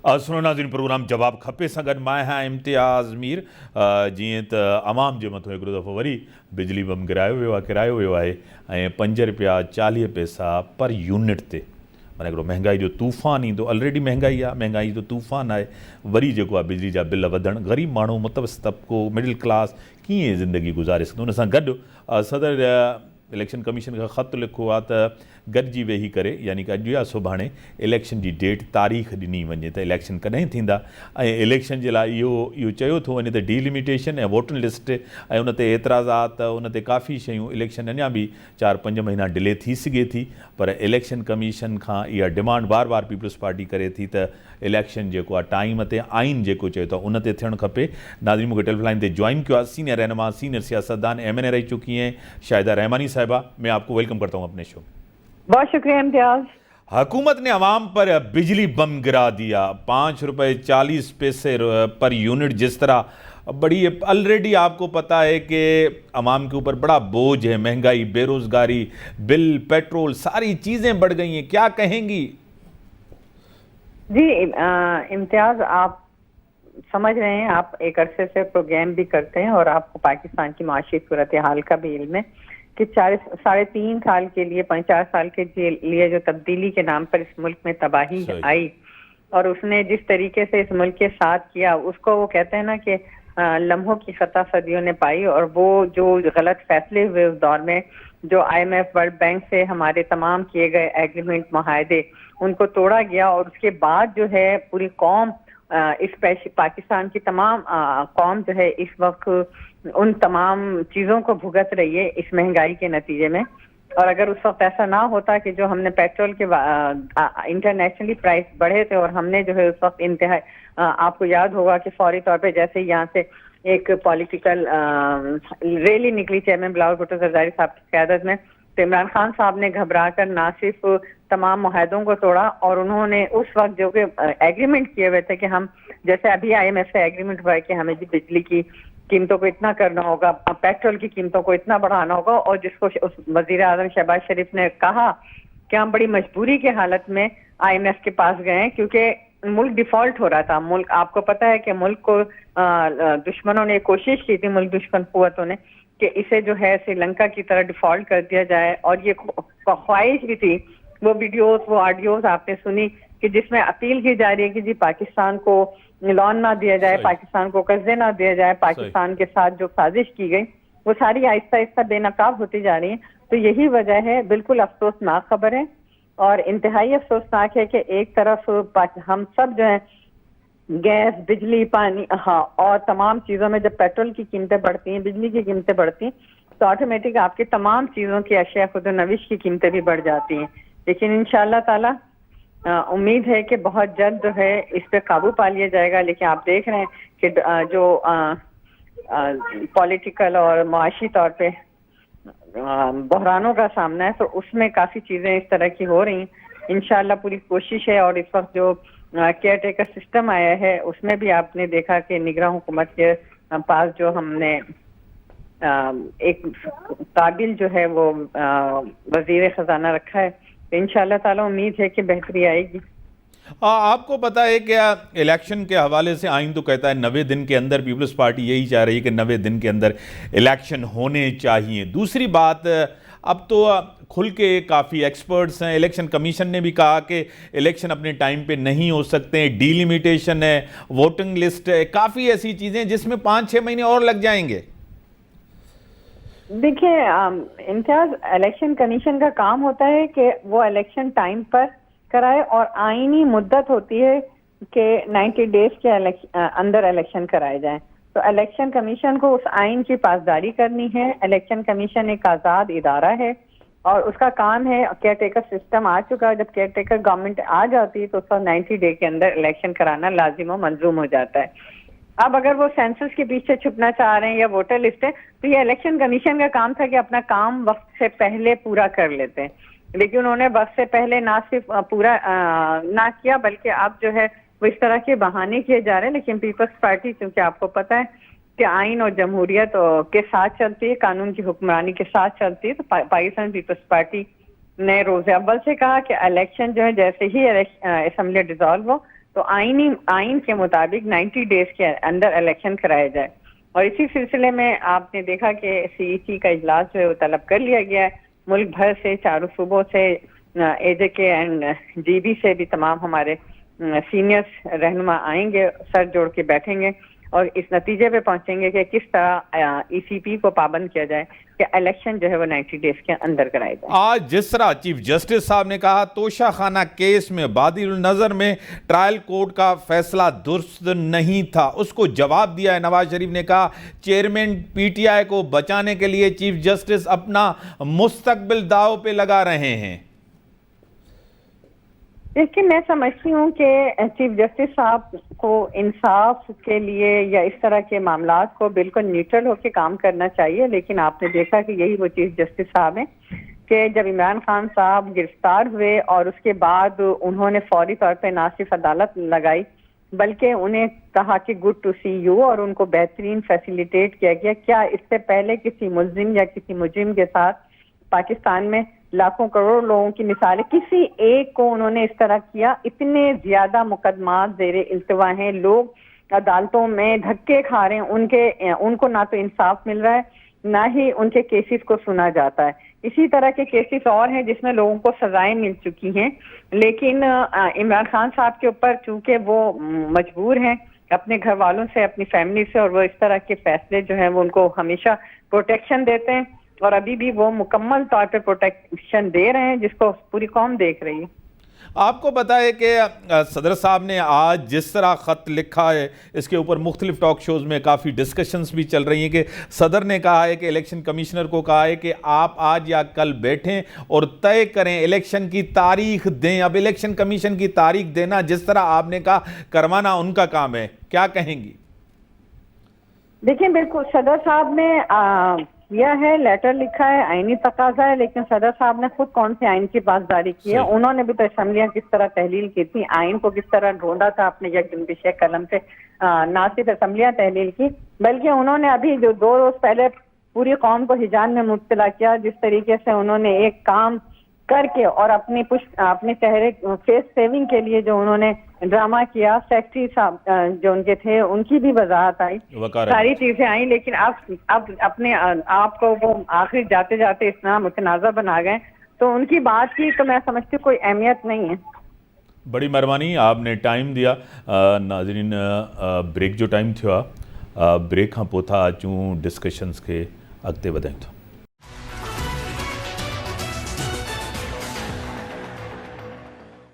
सुनो नाज़रीन, प्रोग्राम जवाब खपे सां गॾु मां आहियां इम्तियाज़ मीर। जीअं त अवाम जे मथां हिकिड़ो दफ़ो वरी बिजली बम किरायो वियो आहे ऐं ₹5.40 पर यूनिट ते, माना हिकिड़ो महांगाई जो तूफ़ान ईंदो। ऑलरेडी महांगाई आहे, महांगाई जो तूफ़ान आहे, वरी जेको आहे बिजली जा बिल वधण, ग़रीब माण्हू, मुतवसित तबिको, मिडिल क्लास कीअं ज़िंदगी गुज़ारे सघंदो। उन सां गॾु सदर इलेक्शन कमीशन खां ख़त लिखो आहे त गॾिजी वेही करे, यानी कि अॼु या सुभाणे इलेक्शन जी डेट तारीख़ ॾिनी वञे त इलेक्शन कॾहिं थींदा, ऐं इलेक्शन जे लाइ इहो चयो थो वञे त डीलिमिटेशन ऐं वोटर लिस्ट ऐं उन ते एतिराज़ात, उन ते काफ़ी शयूं, इलेक्शन अञा बि 4-5 महीना डिले थी सघे थी, पर इलेक्शन कमीशन खां इहा डिमांड बार बार पीपल्स पार्टी करे थी त इलेक्शन जेको आहे टाइम ते, आइन जेको चए थो उन ते थियणु खपे। नाज़रीन, मूंखे टेलीफोन लाइन ते जॉइन किया सीनियर रहनुमा, सीनियर सियासतदान MNA रही चुकी हैं शाहिदा रहमानी साहिबा। मैं आपको वेलकम करता हूँ अपने शो। बहुत शुक्रिया इम्तियाज। हुकूमत ने अवाम पर बिजली बम गिरा दिया, ₹5.40 पर यूनिट। जिस तरह बड़ी ऑलरेडी आपको पता है कि अवाम के ऊपर बड़ा बोझ है, महंगाई, बेरोज़गारी, बिल, पेट्रोल, सारी चीज़ें बढ़ गई हैं, क्या कहेंगी? जी इम्तियाज, आप समझ रहे हैं, आप एक अरसे से प्रोग्राम भी करते हैं और आपको पाकिस्तान की माशी सूरत हाल का भी इल्म है कि 3.5 साल के लिए, 4 साल के लिए जो तब्दीली के नाम पर इस मुल्क में तबाही आई और उसने जिस तरीके से इस मुल्क के साथ किया, उसको वो कहते हैं ना कि लम्हों की खता सदियों ने पाई। और वो जो गलत फैसले हुए उस दौर में, जो IMF, वर्ल्ड बैंक से हमारे तमाम किए गए एग्रीमेंट, मुआहदे, उनको तोड़ा गया और उसके बाद जो है पूरी कौम, पाकिस्तान की तमाम कौम जो है इस वक्त उन तमाम चीज़ों को भुगत रही है इस महंगाई के नतीजे में। और अगर उस वक्त ऐसा ना होता कि जो हमने पेट्रोल के इंटरनेशनली प्राइस बढ़े थे और हमने जो है उस वक्त इंतहा, आपको याद होगा कि फौरी तौर पे जैसे यहाँ से एक पॉलिटिकल रैली निकली चेयरमैन बिलावल भुट्टो जरदारी साहब की क़यादत में, तो इमरान खान साहब ने घबरा कर ना सिर्फ तमाम मुआहदों को तोड़ा और उन्होंने उस वक्त जो कि एग्रीमेंट किए हुए थे कि हम, जैसे अभी IMF से एग्रीमेंट हुआ है कि हमें बिजली की कीमतों को इतना करना होगा, पेट्रोल की कीमतों को इतना बढ़ाना होगा, और जिसको उस वजीर आजम शहबाज शरीफ ने कहा कि हम बड़ी मजबूरी के हालत में IMF के पास गए क्योंकि मुल्क डिफॉल्ट हो रहा था। मुल्क, आपको पता है कि मुल्क को दुश्मनों ने कोशिश की थी, मुल्क दुश्मन कुव्वतों ने, कि इसे जो है श्रीलंका की तरह डिफॉल्ट कर दिया जाए। और ये ख्वाहिश भी थी, वो वीडियोस, वो ऑडियोस आपने सुनी कि जिसमें अपील की जा रही है कि जी पाकिस्तान को लोन ना दिया जाए, पाकिस्तान को कर्जे ना दिया जाए, पाकिस्तान के साथ जो साजिश की गई वो सारी आहिस्ता आहिस्ता बेनकाब होती जा रही है। तो यही वजह है, बिल्कुल अफसोसनाक खबर है और इंतहाई अफसोसनाक है कि एक तरफ हम सब जो है गैस, बिजली, पानी, हाँ, और तमाम चीज़ों में जब पेट्रोल की कीमतें बढ़ती हैं, बिजली की कीमतें बढ़ती हैं, तो ऑटोमेटिक आपकी तमाम चीज़ों की अशिया खुदोनविश की कीमतें भी बढ़ जाती हैं। लेकिन इंशाअल्लाह ताला उम्मीद है कि बहुत जल्द जो है इस पे काबू पा लिया जाएगा। लेकिन आप देख रहे हैं कि जो पॉलिटिकल और माशी तौर पे बहरानों का सामना है, तो उसमें काफ़ी चीज़ें इस तरह की हो रही हैं। इंशाअल्लाह पूरी कोशिश है। और इस वक्त जो केयर टेकर सिस्टम आया है उसमें भी आपने देखा कि निगरान हुकूमत के पास जो हमने एक काबिल जो है वो वजीर खजाना रखा है, तो इंशाअल्लाह ताला उम्मीद है कि बेहतरी आएगी। आपको पता है कि इलेक्शन के हवाले से आइन तो कहता है 90 दिन के अंदर, पीपल्स पार्टी यही चाह रही है कि 90 दिन के अंदर इलेक्शन होने चाहिए। दूसरी बात, अब तो खुल के काफ़ी एक्सपर्ट्स हैं, इलेक्शन कमीशन ने भी कहा कि इलेक्शन अपने टाइम पे नहीं हो सकते हैं, डीलिमिटेशन है, वोटिंग लिस्ट है, काफ़ी ऐसी चीज़ें जिसमें 5-6 महीने और लग जाएंगे। देखिए इम्तियाज, इलेक्शन कमीशन का काम होता है कि वो इलेक्शन टाइम पर कराए और आईनी मुद्दत होती है कि 90 डेज के अंदर इलेक्शन कराए जाएं। तो इलेक्शन कमीशन को उस आइन की पासदारी करनी है। इलेक्शन कमीशन एक आज़ाद इदारा है और उसका काम है, केयर टेकर सिस्टम आ चुका है, जब केयर टेकर गवर्नमेंट आ जाती है तो उसका 90 डे के अंदर इलेक्शन कराना लाजिम व मंजूम हो जाता है। अब अगर वो सेंसस के पीछे छुपना चाह रहे हैं या वोटर लिस्ट है, तो ये इलेक्शन कमीशन का काम था कि अपना काम वक्त से पहले पूरा कर लेते हैं। लेकिन उन्होंने वक्त से पहले ना सिर्फ पूरा ना किया, बल्कि अब जो है वो इस तरह के बहाने किए जा रहे हैं। लेकिन पीपल्स पार्टी, क्योंकि आपको पता है कि आइन और जमहूरियत के साथ चलती है, कानून की हुक्मरानी के साथ चलती है, तो पाकिस्तान पीपल्स पार्टी ने रोज़े अव्वल से कहा कि इलेक्शन जो है जैसे ही असेंबली डिसॉल्व हो تو آئین کے مطابق 90 ڈیز کے اندر الیکشن کرایا جائے. اور اسی سلسلے میں آپ نے دیکھا کہ CEC کا اجلاس جو ہے وہ طلب کر لیا گیا ہے. ملک بھر سے، چاروں صوبوں سے، AJK اینڈ GB سے بھی تمام ہمارے سینئرس رہنما آئیں گے، سر جوڑ کے بیٹھیں گے اور اس نتیجے پہ پہنچیں گے کہ کس طرح ECP کو پابند کیا جائے کہ الیکشن جو ہے وہ 90 ڈیز کے اندر کرائے جائے. آج جس طرح چیف جسٹس صاحب نے کہا توشہ خانہ کیس میں بادی النظر میں ٹرائل کورٹ کا فیصلہ درست نہیں تھا، اس کو جواب دیا ہے. نواز شریف نے کہا چیئرمین PTI کو بچانے کے لیے چیف جسٹس اپنا مستقبل داؤ پہ لگا رہے ہیں. لیکن میں سمجھتی ہوں کہ چیف جسٹس صاحب کو انصاف کے لیے یا اس طرح کے معاملات کو بالکل نیوٹرل ہو کے کام کرنا چاہیے. لیکن آپ نے دیکھا کہ یہی وہ چیف جسٹس صاحب ہیں کہ جب عمران خان صاحب گرفتار ہوئے اور اس کے بعد انہوں نے فوری طور پہ نہ صرف عدالت لگائی بلکہ انہیں کہا کہ گڈ ٹو سی یو، اور ان کو بہترین فیسیلیٹیٹ کیا گیا. کیا اس سے پہلے کسی ملزم یا کسی مجرم کے ساتھ پاکستان میں لاکھوں کروڑ لوگوں کی مثالیں، کسی ایک کو انہوں نے اس طرح کیا؟ اتنے زیادہ مقدمات زیر التوا ہیں، لوگ عدالتوں میں دھکے کھا رہے ہیں، ان کو نہ تو انصاف مل رہا ہے نہ ہی ان کے کیسز کو سنا جاتا ہے. اسی طرح کے کیسز اور ہیں جس میں لوگوں کو سزائیں مل چکی ہیں، لیکن عمران خان صاحب کے اوپر چونکہ وہ مجبور ہیں اپنے گھر والوں سے، اپنی فیملی سے، اور وہ اس طرح کے فیصلے جو ہیں وہ ان کو ہمیشہ پروٹیکشن دیتے ہیں اور ابھی بھی وہ مکمل طور پہ پروٹیکشن دے رہے ہیں جس کو پوری قوم دیکھ رہی ہے. آپ کو پتا ہے کہ صدر صاحب نے آج جس طرح خط لکھا ہے اس کے اوپر مختلف ٹاک شوز میں کافی ڈسکشنز بھی چل رہی ہیں کہ صدر نے کہا ہے کہ الیکشن کمیشنر کو کہا ہے کہ آپ آج یا کل بیٹھیں اور طے کریں، الیکشن کی تاریخ دیں. اب الیکشن کمیشن کی تاریخ دینا جس طرح آپ نے کہا کروانا ان کا کام ہے، کیا کہیں گی؟ دیکھیں بالکل صدر صاحب نے کیا ہے، لیٹر لکھا ہے، آئینی تقاضا ہے، لیکن صدر صاحب نے خود کون سے آئین کی پاسداری کی ہے؟ انہوں نے بھی تو اسمبلیاں کس طرح تحلیل کی تھی، آئین کو کس طرح ڈھونڈا تھا اپنے یک جنبش قلم سے. نہ صرف اسمبلیاں تحلیل کی بلکہ انہوں نے ابھی جو 2 روز پہلے پوری قوم کو ہجان میں مبتلا کیا، جس طریقے سے انہوں نے ایک کام کر کے اور اپنے چہرے فیس سیونگ کے لیے جو انہوں نے ڈرامہ کیا، سیکٹری صاحب جو ان کے تھے ان کی بھی وضاحت آئی، ساری چیزیں آئیں. لیکن اب اپنے آپ کو وہ آخر جاتے جاتے اتنا متنازع بنا گئے تو ان کی بات کی تو میں سمجھتی ہوں کوئی اہمیت نہیں ہے. بڑی مہربانی آپ نے ٹائم دیا. ناظرین بریک جو ٹائم تھا بریک ہاں پوتھا چوں ڈسکشنز کے اگتے ودائیں تو